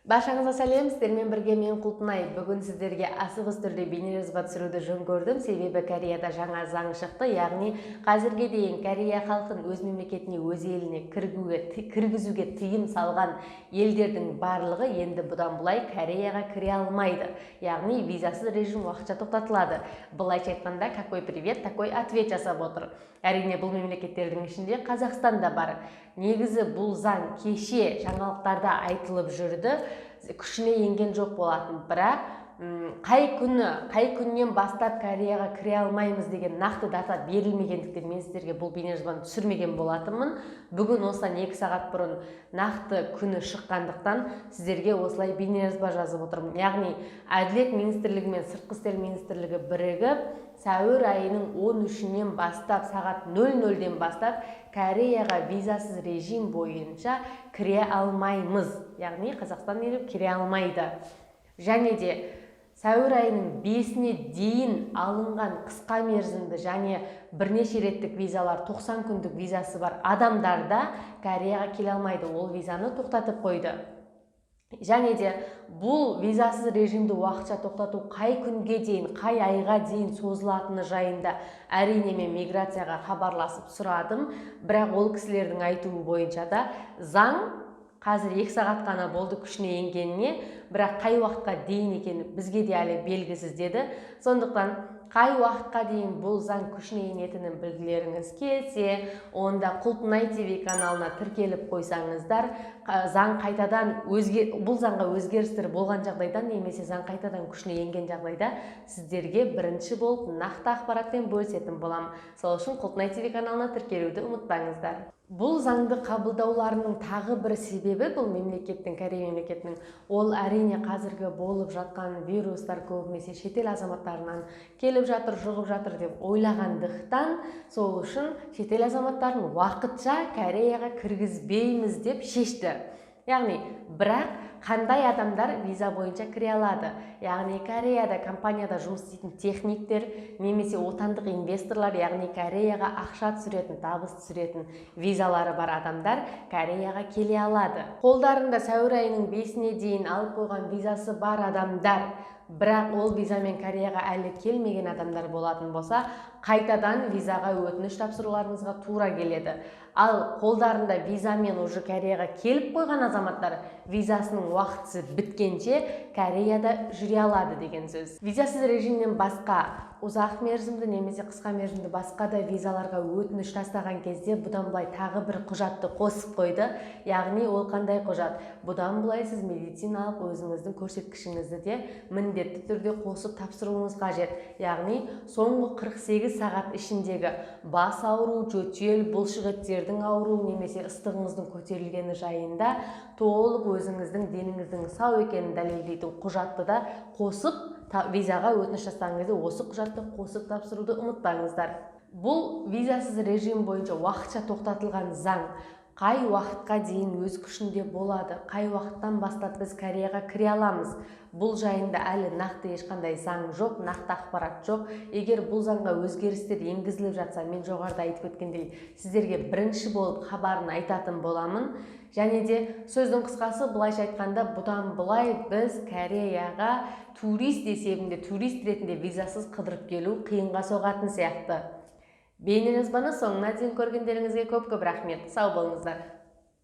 Баршаңызға сәлем, сіздермен бірге мен Құлпынай. Бүгін сіздерге асығыс түрде бейнежазба түсіруді жөн көрдім, себебі Кореяда жаңа заң шықты, яғни қазірге дейін Корея халқын өз мемлекетіне, өз еліне кіргізуге тыйым салған елдердің барлығы енді бұдан былай Кореяға кіре алмайды. Яғни визасыз режим уақытша тоқтатылады. Былайша айтқанда, какой привет, такой ответ жасап отыр. Әрине бұл мемлекеттердің ішінде Қазақстан да бар. Негізі бұл заң кеше жаңалықтарда айтылып жүрді, күшіне енген жоқ болатын, бірақ қай күннен бастап Кореяға кіре алмаймыз деген нақты дата берілмегендіктен мен сіздерге бұл бейнежазбаны түсірмеген болатынмын. Бүгін осыдан 2 сағат бұрын нақты күні шыққандықтан сіздерге осылай бейнежазба жазып отырмын. Яғни Әділет министрлігі мен Сыртқы істер министрлігі бірігіп, сәуір айының 13-нен бастап, сағат 00-ден бастап Кореяға визасыз режим бойынша кіре алмаймыз. Яғни Қазақстан елі кіре алмайды. Және де сәуір айының 5-не дейін алынған қысқа мерзімді және бірнеше реттік визалар, 90 күндік визасы бар адамдарда Кореяға келе алмайды. Ол визаны тоқтатып қойды. Және де бұл визасыз режимді уақытша тоқтату қай күнге дейін, қай айға дейін созылатыны жайында әрине мен миграцияға хабарласып сұрадым, бірақ ол кісілердің айтуы бойынша да заң қазір 2 сағат қана болды күшіне енгеніне, бірақ қай уақытқа дейін екені бізге де әлі белгісіз деді. Сондықтан қай уақытқа дейін бұл заң күшіне енетінін білгілеріңіз келсе, онда Құлпынай ТВ каналына тіркеліп қойсаңыздар, бұл заңға өзгерістер болған жағдайда немесе заң қайтадан күшіне енген жағдайда сіздерге бірінші болып нақты ақпаратпен бөлісетін боламын. Сол үшін Құлпынай ТВ каналына тіркелуді ұмытпаңыздар. Бұл заңды қабылдауларының тағы бір себебі, бұл мемлекеттің, Корея мемлекетінің, ол әрине қазіргі болып жатқан вирустар көбінесе шетел азаматтарынан келіп жатыр, жұғып жатыр деп ойлағандықтан, сол үшін шетел азаматтарын уақытша Кореяға кіргізбейміз деп шешті. Яғни, бірақ қандай адамдар виза бойынша кіре алады? Яғни Кореяда компанияда жұмыс істейтін техниктер, немесе отандық инвесторлар, яғни Кореяға ақша түсіретін, табыс түсіретін визалары бар адамдар Кореяға келе алады. Қолдарында сәуір айының 5-не дейін алып қойған визасы бар адамдар, бірақ ол визамен Кореяға әлі келмеген адамдар болатын болса, қайтадан визаға өтініш тапсыруларыңызға тура келеді. Ал қолдарында визамен уже Кореяға келіп қойған азаматтар визасының уақытысы біткенше Кореяда жүре алады деген сөз. Визасыз режимнен басқа ұзақ мерзімді немесе қысқа мерзімді басқа да визаларға өтініш тастаған кезде бұдан былай тағы бір құжатты қосып қойды. Яғни ол қандай құжат? Бұдан былай сіз медициналық өзіңіздің көрсеткішіңізді де міндетті түрде қосып тапсыруыңыз қажет. Яғни соңғы 48 сағат ішіндегі бас ауру, жөтел, бұлшықеттердің ауруы немесе ыстығыңыздың көтерілгені жайында толық өзіңіздің деніңіздің сау екенін дәлелдейтін құжатты да қосып визаға өтініш жасаған кезде осы құжатты қосып тапсыруды ұмытпаңыздар. Бұл визасыз режим бойынша уақытша тоқтатылған заң қай уақытқа дейін өз күшінде болады, қай уақыттан бастап біз Кореяға кіре аламыз. Бұл жайында әлі нақты ешқандай заң жоқ, нақты ақпарат жоқ. Егер бұл заңға өзгерістер енгізіліп жатса, мен жоғарыда айтып өткендей, сіздерге бірінші болып хабарын айтатын боламын. Және де сөздің қысқасы былайша айтқанда, бұдан былай біз Кореяға турист есебінде, турист ретінде визасыз қыдырып келу қиынға соғатын сияқты. Бейнежазбаны соңына дейін көргендеріңізге көп рахмет. Сау болыңыздар.